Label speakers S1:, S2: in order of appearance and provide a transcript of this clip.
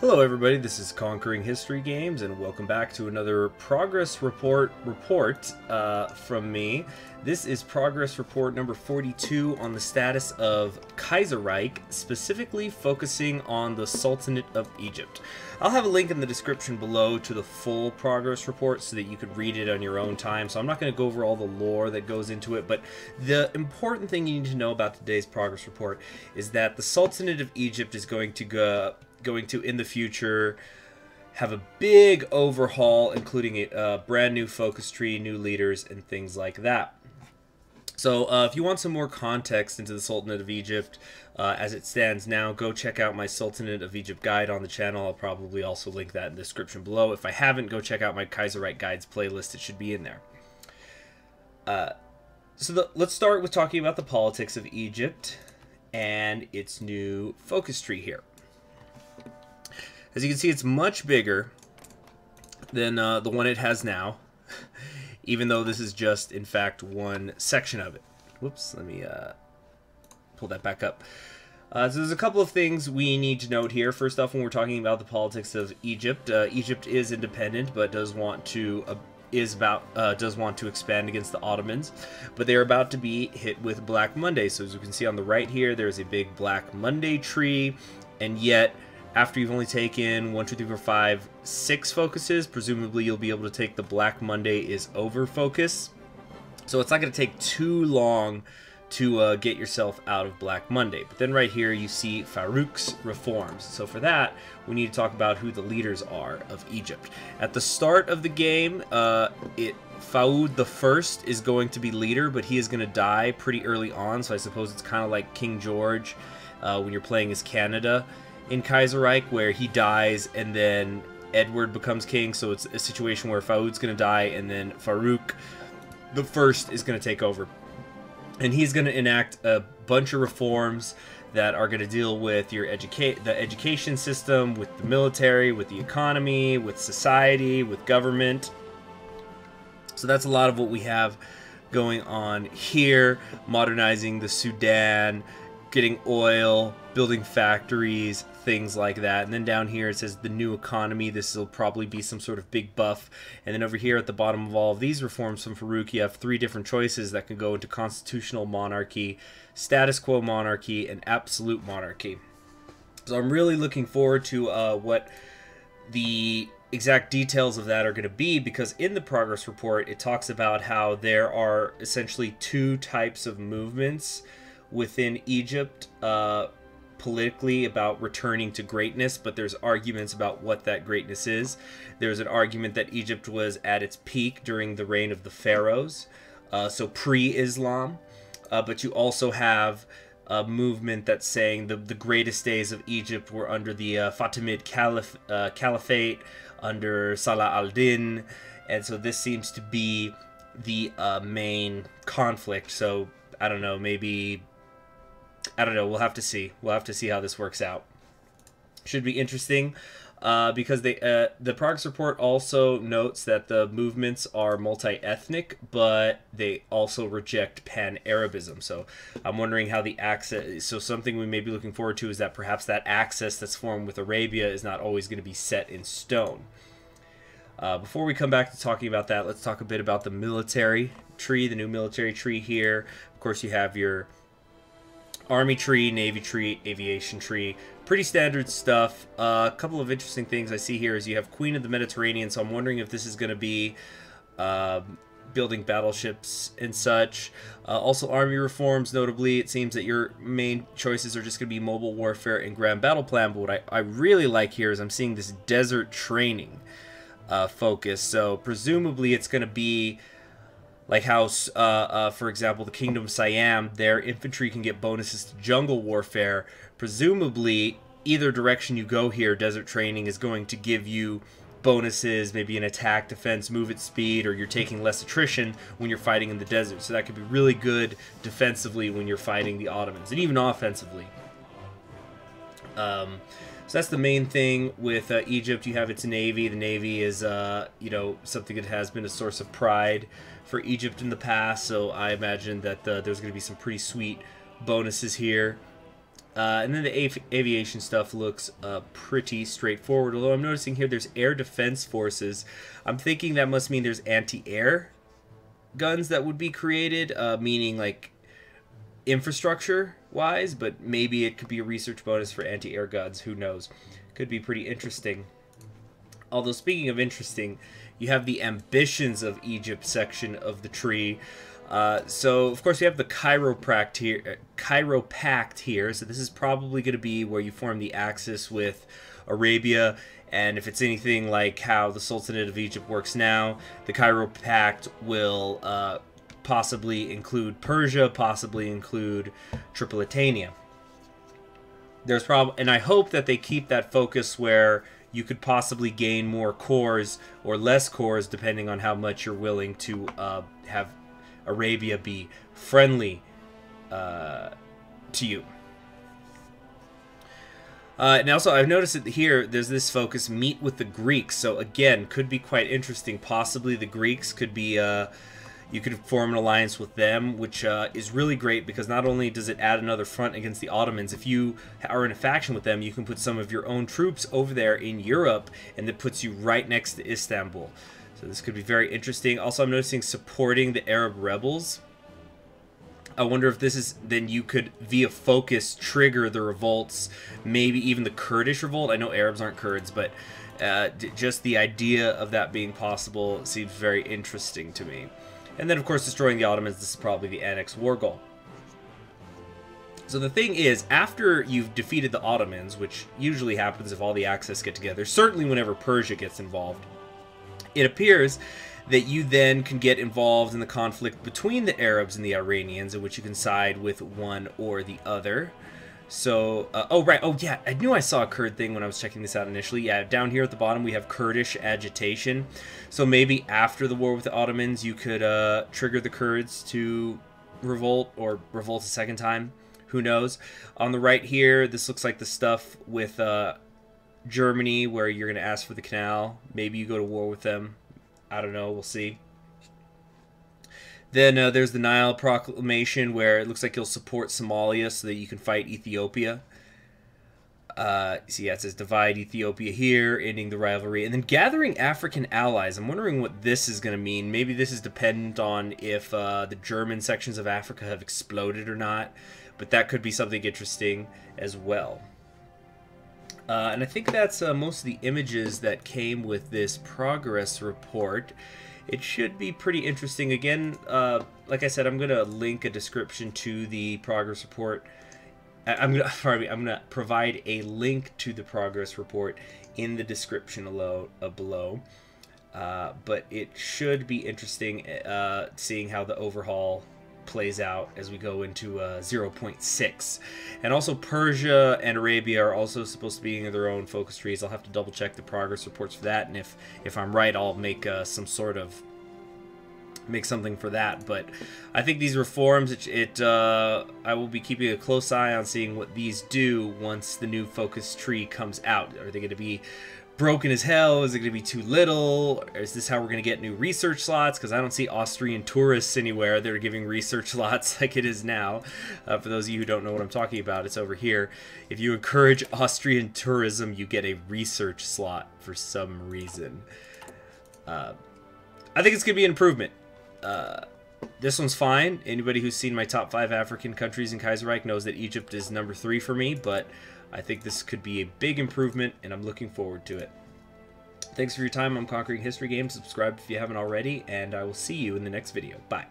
S1: Hello everybody, this is Conquering History Games, and welcome back to another progress report from me. This is progress report number 42 on the status of Kaiserreich, specifically focusing on the Sultanate of Egypt. I'll have a link in the description below to the full progress report so that you can read it on your own time, so I'm not going to go over all the lore that goes into it, but the important thing you need to know about today's progress report is that the Sultanate of Egypt is going to in the future have a big overhaul, including a brand new focus tree, new leaders, and things like that. So if you want some more context into the Sultanate of Egypt as it stands now, go check out my Sultanate of Egypt guide on the channel. I'll probably also link that in the description below. If I haven't, go check out my Kaiserreich guides playlist. It should be in there. Let's start with talking about the politics of Egypt and its new focus tree here. As you can see, it's much bigger than the one it has now, even though this is just, in fact, one section of it. Whoops, let me pull that back up. So there's a couple of things we need to note here. First off, when we're talking about the politics of Egypt, Egypt is independent, but does want to expand against the Ottomans, but they're about to be hit with Black Monday. So as you can see on the right here, there's a big Black Monday tree, and yet after you've only taken 1, 2, 3, 4, 5, 6 focuses, presumably you'll be able to take the Black Monday is over focus. So it's not going to take too long to get yourself out of Black Monday. But then right here you see Farouk's reforms. So for that, we need to talk about who the leaders are of Egypt. At the start of the game, Faoud the First is going to be leader, but he is going to die pretty early on. So I suppose it's kind of like King George when you're playing as Canada in Kaiserreich, where he dies and then Edward becomes king. So it's a situation where Faoud's going to die and then Farouk the First is going to take over. And he's going to enact a bunch of reforms that are going to deal with the education system, with the military, with the economy, with society, with government. So that's a lot of what we have going on here. Modernizing the Sudan, getting oil, building factories, things like that. And then down here it says the new economy. This will probably be some sort of big buff. And then over here at the bottom of all of these reforms from Farouk, you have 3 different choices that can go into constitutional monarchy, status quo monarchy, and absolute monarchy. So I'm really looking forward to what the exact details of that are going to be, because in the progress report it talks about how there are essentially 2 types of movements within Egypt politically about returning to greatness, but there's arguments about what that greatness is. There's an argument that Egypt was at its peak during the reign of the pharaohs, so pre-Islam, but you also have a movement that's saying the greatest days of Egypt were under the Fatimid Caliphate, under Salah al-Din, and so this seems to be the main conflict. So I don't know, maybe, I don't know, we'll have to see. We'll have to see how this works out. Should be interesting because the progress report also notes that the movements are multi-ethnic, but they also reject pan-Arabism. So I'm wondering how the axis, so something we may be looking forward to is that perhaps that axis that's formed with Arabia is not always going to be set in stone. Before we come back to talking about that, let's talk a bit about the military tree, the new military tree here. Of course, you have your Army tree, Navy tree, Aviation tree. Pretty standard stuff. A couple of interesting things I see here is you have Queen of the Mediterranean, so I'm wondering if this is going to be building battleships and such. Also Army reforms, notably. It seems that your main choices are just going to be mobile warfare and grand battle plan, but what I really like here is I'm seeing this desert training focus. So presumably it's going to be like how, for example, the Kingdom of Siam, their infantry can get bonuses to jungle warfare. Presumably, either direction you go here, desert training is going to give you bonuses, maybe an attack, defense, move at speed, or you're taking less attrition when you're fighting in the desert. So that could be really good defensively when you're fighting the Ottomans, and even offensively. So that's the main thing with Egypt. You have its navy. The navy is, you know, something that has been a source of pride for Egypt in the past. So I imagine that there's going to be some pretty sweet bonuses here. And then the aviation stuff looks pretty straightforward, although I'm noticing here there's air defense forces. I'm thinking that must mean there's anti-air guns that would be created, meaning like infrastructure-wise, but maybe it could be a research bonus for anti-air guns. Who knows? Could be pretty interesting. Although, speaking of interesting, you have the ambitions of Egypt section of the tree. So, of course, we have the Cairo Pact here. So this is probably going to be where you form the axis with Arabia. And if it's anything like how the Sultanate of Egypt works now, the Cairo Pact will possibly include Persia, possibly include Tripolitania. And I hope that they keep that focus where you could possibly gain more cores or less cores depending on how much you're willing to have Arabia be friendly to you. And also, I've noticed that here, there's this focus, meet with the Greeks. So again, could be quite interesting. Possibly the Greeks could be, you could form an alliance with them, which is really great because not only does it add another front against the Ottomans, if you are in a faction with them, you can put some of your own troops over there in Europe, and that puts you right next to Istanbul. So this could be very interesting. Also, I'm noticing supporting the Arab rebels. I wonder if this is, then you could, via focus, trigger the revolts, maybe even the Kurdish revolt. I know Arabs aren't Kurds, but just the idea of that being possible seems very interesting to me. And then, of course, destroying the Ottomans, this is probably the Annex war goal. So the thing is, after you've defeated the Ottomans, which usually happens if all the Axis get together, certainly whenever Persia gets involved, it appears that you then can get involved in the conflict between the Arabs and the Iranians, in which you can side with one or the other. So, oh, right, oh, yeah, I knew I saw a Kurd thing when I was checking this out initially. Yeah, down here at the bottom we have Kurdish Agitation. So maybe after the war with the Ottomans, you could trigger the Kurds to revolt, or revolt a second time. Who knows? On the right here, this looks like the stuff with Germany, where you're going to ask for the canal. Maybe you go to war with them. I don't know, we'll see. Then there's the Nile Proclamation, where it looks like you'll support Somalia so that you can fight Ethiopia. So yeah, it says divide Ethiopia here, ending the rivalry. And then gathering African allies. I'm wondering what this is going to mean. Maybe this is dependent on if the German sections of Africa have exploded or not. But that could be something interesting as well. And I think that's most of the images that came with this progress report. It should be pretty interesting. Again, like I said, I'm going to link a description to the progress report. I'm going to provide a link to the progress report in the description below. But it should be interesting seeing how the overhaul plays out as we go into 0.6. And also Persia and Arabia are also supposed to be in their own focus trees. I'll have to double check the progress reports for that, and if I'm right, I'll make some sort of something for that. But I think these reforms, I will be keeping a close eye on seeing what these do once the new focus tree comes out. Are they going to be broken as hell? Is it going to be too little? Or is this how we're going to get new research slots? Because I don't see Austrian tourists anywhere that are giving research slots like it is now. For those of you who don't know what I'm talking about, it's over here. If you encourage Austrian tourism, you get a research slot for some reason. I think it's going to be an improvement. This one's fine. Anybody who's seen my top 5 African countries in Kaiserreich knows that Egypt is number 3 for me, but I think this could be a big improvement, and I'm looking forward to it. Thanks for your time. I'm Conquering History Games. Subscribe if you haven't already, and I will see you in the next video. Bye.